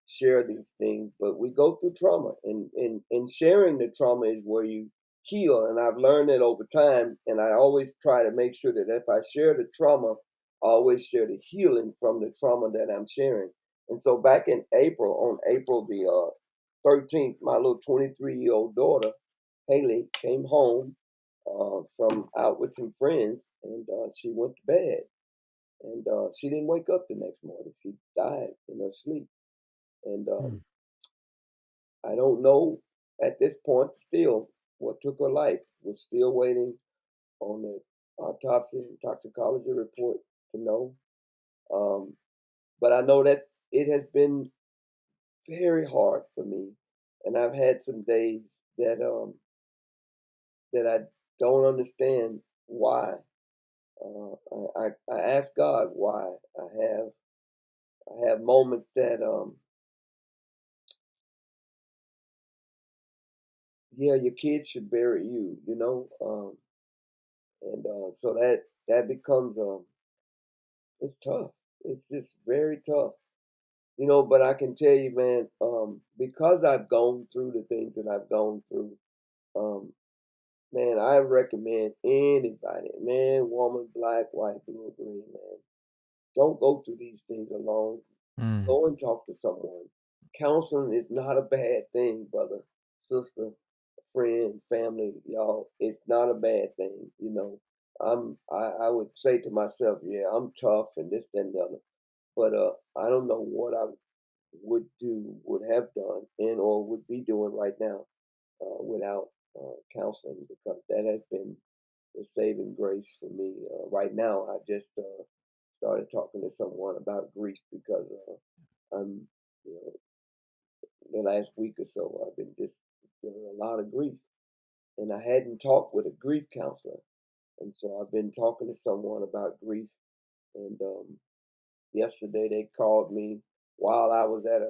share these things, but we go through trauma and sharing the trauma is where you heal. And I've learned that over time. And I always try to make sure that if I share the trauma, I always share the healing from the trauma that I'm sharing. And so back in April, on April the 13th, my little 23-year-old daughter, Haley, came home from out with some friends, and she went to bed. And she didn't wake up the next morning. She died in her sleep. And Mm. I don't know at this point still what took her life. We're still waiting on the autopsy and toxicology report to know. Um, but I know that it has been very hard for me, and I've had some days that I don't understand why. I ask God why. I have moments that yeah, your kids should bury you, you know, and so that becomes it's tough. It's just very tough, you know. But I can tell you, man, because I've gone through the things that I've gone through, um, man, I recommend anybody, man, woman, black, white, blue, or green, man, don't go through these things alone. Mm. Go and talk to someone. Counseling is not a bad thing, brother, sister, friend, family, y'all. It's not a bad thing, you know. I would say to myself, yeah, I'm tough and this, that, and the other. But I don't know what I would have done, and or would be doing right now without counseling, because that has been the saving grace for me. Right now, I just started talking to someone about grief because I'm, you know, the last week or so, I've been just feeling a lot of grief, and I hadn't talked with a grief counselor, and so I've been talking to someone about grief. And yesterday, they called me while I was at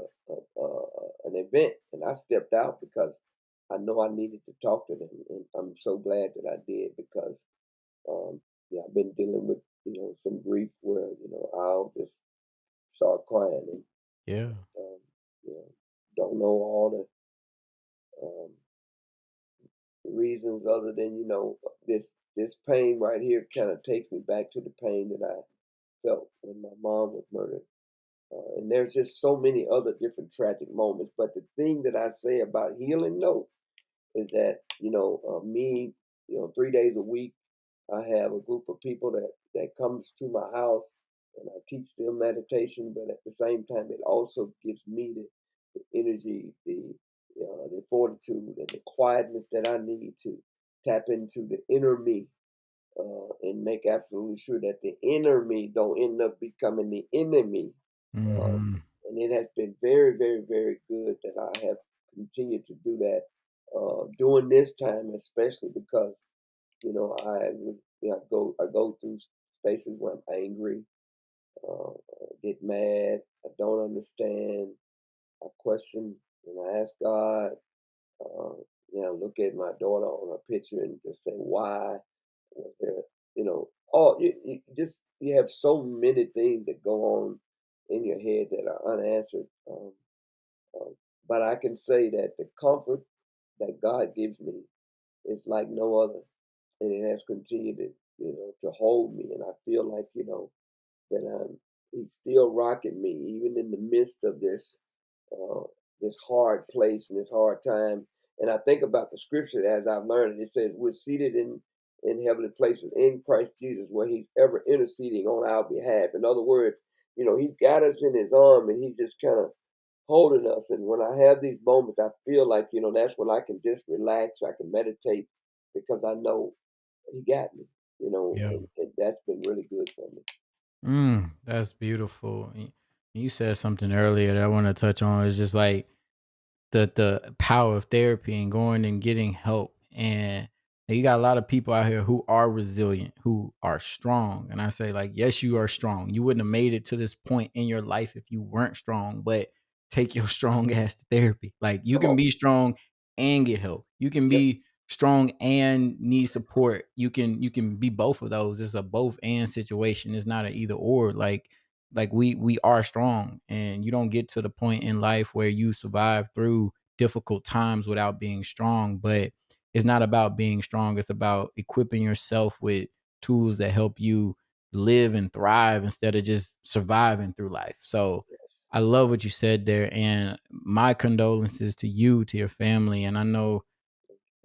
an event, and I stepped out because I know I needed to talk to them, and I'm so glad that I did because yeah, I've been dealing with some grief where I'll just start crying and Yeah. you know don't know all the reasons other than this pain right here kind of takes me back to the pain that I felt when my mom was murdered. And there's just so many other different tragic moments. But the thing that I say about healing, though, is that me, 3 days a week, I have a group of people that comes to my house, and I teach them meditation. But at the same time, it also gives me the energy, the fortitude, and the quietness that I need to tap into the inner me, and make absolutely sure that the inner me don't end up becoming the enemy. Um, Hmm. and it has been very, very, very good that I have continued to do that during this time, especially because I go through spaces where I'm angry, get mad, I don't understand, I question, and I ask God. Uh, look at my daughter on her picture and just say, why was there, oh, you have so many things that go on in your head that are unanswered. Um, but I can say that the comfort that God gives me is like no other, and it has continued to hold me, and I feel like that he's still rocking me even in the midst of uh, this hard place and this hard time. And I think about the scripture as I've learned it. It says we're seated in heavenly places in Christ Jesus, where He's ever interceding on our behalf. In other words, He's got us in His arm, and He's just kind of holding us. And when I have these moments, I feel like that's when I can just relax. I can meditate because I know He got me. Yeah. And that's been really good for me. That's beautiful. You said something earlier that I want to touch on. It's just like the power of therapy and going and getting help. And you got a lot of people out here who are resilient, who are strong. And I say, like, yes, you are strong. You wouldn't have made it to this point in your life if you weren't strong, but take your strong ass to therapy. Like, you Come can on. be strong and get help. You can Yep. be strong and need support. You can be both of those. It's a both and situation. It's not an either or. Like we are strong, and you don't get to the point in life where you survive through difficult times without being strong. But it's not about being strong, it's about equipping yourself with tools that help you live and thrive instead of just surviving through life. So Yes. I love what you said there, and my condolences to you, to your family. And I know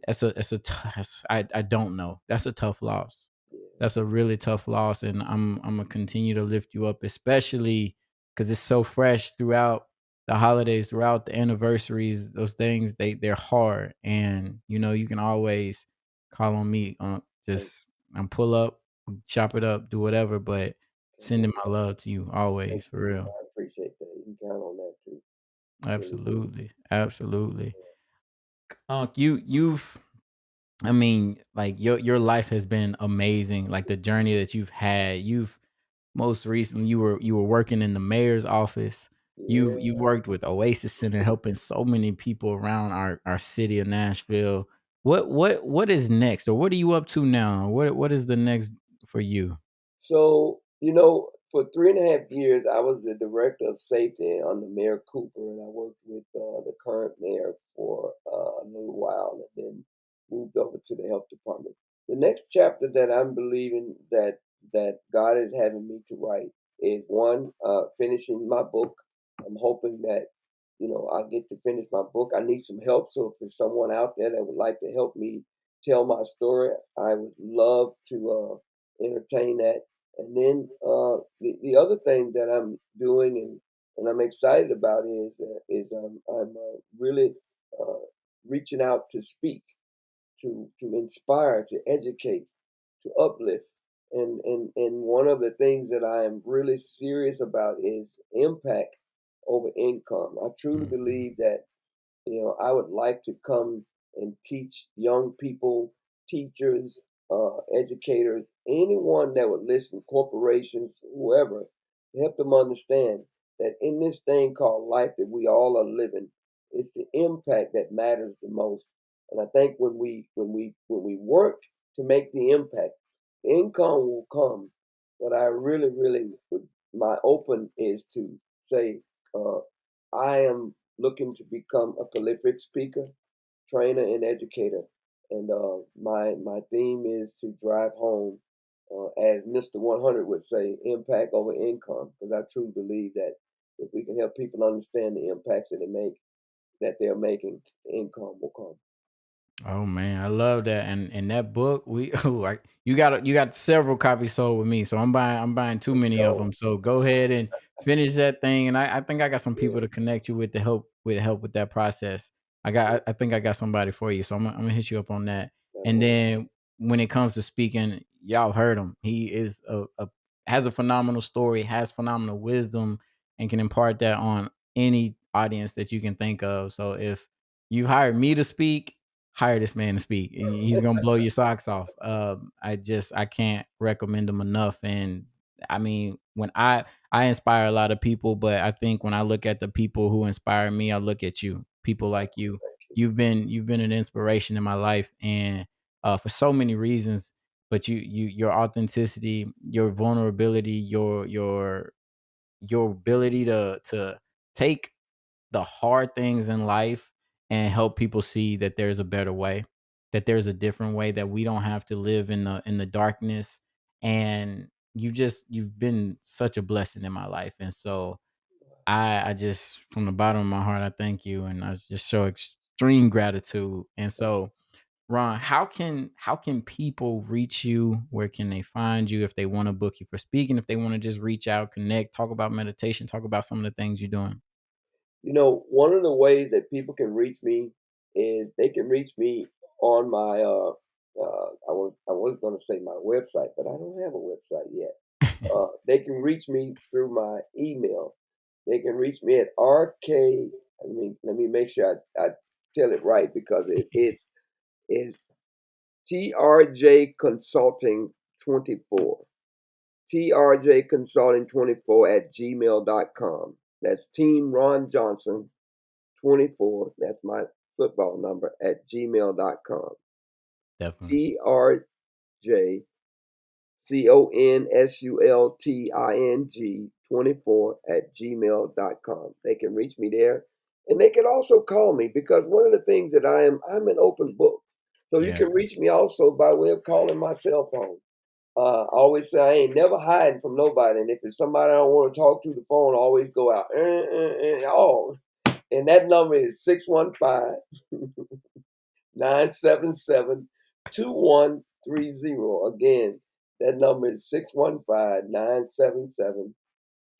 I don't know. That's a tough loss. Yeah, That's a really tough loss, and I'm gonna continue to lift you up, especially because it's so fresh throughout the holidays, throughout the anniversaries. Those things they're hard, and you can always call on me. thank, Just I'm pull up, chop it up, do whatever. But come on, sending my love to you thank always, for you. real. I appreciate that. You can count on that too. Really do. Absolutely, absolutely. You've I mean, like your life has been amazing. Like the journey that you've had. You've most recently you were working in the mayor's office. You've Yeah. worked with Oasis Center, helping so many people around our city of Nashville. What is next, or what are you up to now? What is the next for you? So, for 3.5 years, I was the director of safety under Mayor Cooper, and I worked with the current mayor for a little while, and then moved over to the health department. The next chapter that I'm believing that God is having me to write is one, finishing my book. I'm hoping that I get to finish my book. I need some help, so if there's someone out there that would like to help me tell my story, I would love to entertain that. And then the other thing that I'm doing and I'm excited about is I'm really uh, reaching out to speak, to inspire, to educate, to uplift. And one of the things that I am really serious about is impact over income. I truly Mhm. believe that I would like to come and teach young people, teachers, educators, anyone that would listen, corporations, whoever, to help them understand that in this thing called life that we all are living, it's the impact that matters the most. And I think when we work to make the impact, the income will come. But I really, really would my open is to say, uh, I am looking to become a prolific speaker, trainer, and educator. And my theme is to drive home, as Mr. 100 would say, impact over income, because I truly believe that if we can help people understand the impacts that they're making, income will come. Oh man, I love that. And that book, we you got several copies sold with me, so I'm buying too Let's many of go. them. So go ahead and finish that thing, and I think I got some Yeah, people to connect you with to help with that process. I think I got somebody for you, so I'm gonna hit you up on that. that'll And work. then when it comes to speaking, y'all heard him. He is has a phenomenal story, has phenomenal wisdom, and can impart that on any audience that you can think of. So if you hired me to speak, hire this man to speak. He's gonna blow your socks off. I can't recommend him enough. And I mean, when I inspire a lot of people, but I think when I look at the people who inspire me, I look at you, people like you. Thank you. You've been an inspiration in my life, and for so many reasons. But your authenticity, your vulnerability, your ability to take the hard things in life and help people see that there's a better way, that there's a different way, that we don't have to live in the darkness. And you've been such a blessing in my life. And so I just from the bottom of my heart, I thank you, and I just show extreme gratitude. And so Ron, how can people reach you? Where can they find you if they want to book you for speaking? If they want to just reach out, connect, talk about meditation, talk about some of the things you're doing. One of the ways that people can reach me is they can reach me on my I was going to say my website, but I don't have a website yet. They can reach me through my email. They can reach me at RK. Let me make sure I tell it right because it's TRJ Consulting 24. TRJ Consulting 24 at gmail.com. That's Team Ron Johnson 24. That's my football number at gmail.com. Definitely. TRJ CONSULTING 24 at gmail.com. They can reach me there. And they can also call me because one of the things that I'm an open book. So you Yes. can reach me also by way of calling my cell phone. I always say I ain't never hiding from nobody, and if it's somebody I don't want to talk to, the phone always go out. Oh, and that number is 615 977 2130. Again, that number is 615 977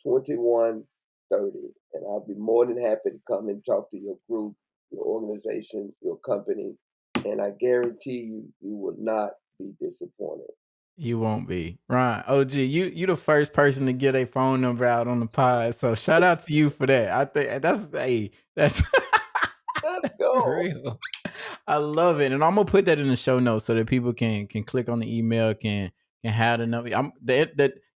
2130. And I'll be more than happy to come and talk to your group, your organization, your company. And I guarantee you, you will not be disappointed. You won't be. Ron, OG, you the first person to get a phone number out on the pod. So shout out to you for that. I think that's Let's that's go. real. I love it. And I'm gonna put that in the show notes so that people can click on the email, can have the number.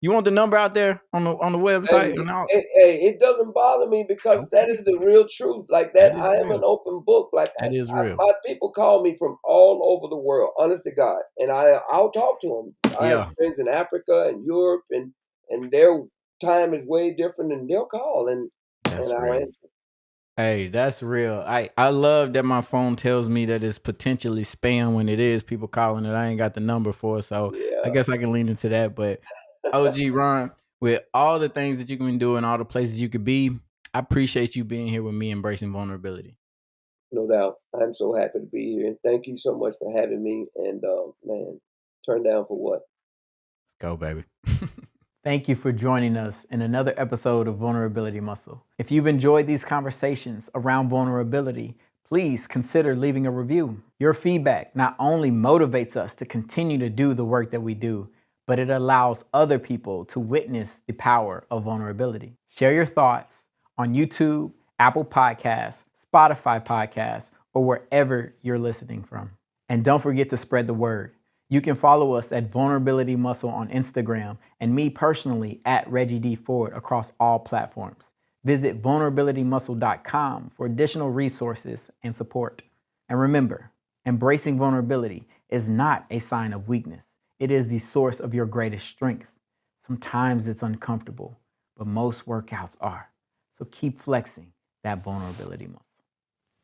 You want the number out there on the website Hey, and all. it doesn't bother me because that Okay. is the real truth. Like that, That is I am real. an open book. Like That is real. my people call me from all over the world, honest to God, and I'll talk to them. I have Yeah, friends in Africa and Europe, and their time is way different, and they'll call and that's I'll real. answer. Hey, that's real. I love that my phone tells me that it's potentially spam when it is people calling it. I ain't got the number for it, so I Yeah, guess I can lean into that. But OG Ron, with all the things that you can do and all the places you could be, I appreciate you being here with me, embracing vulnerability. no doubt. I'm so happy to be here, and thank you so much for having me. And man, turn down for what? Let's go, baby. Thank you for joining us in another episode of Vulnerability Muscle. If you've enjoyed these conversations around vulnerability, please consider leaving a review. Your feedback not only motivates us to continue to do the work that we do, but it allows other people to witness the power of vulnerability. Share your thoughts on YouTube, Apple Podcasts, Spotify Podcasts, or wherever you're listening from. And don't forget to spread the word. You can follow us at Vulnerability Muscle on Instagram and me personally at Reggie D Ford across all platforms. Visit vulnerabilitymuscle.com for additional resources and support. And remember, embracing vulnerability is not a sign of weakness. It is the source of your greatest strength. Sometimes it's uncomfortable, but most workouts are. So keep flexing that vulnerability muscle.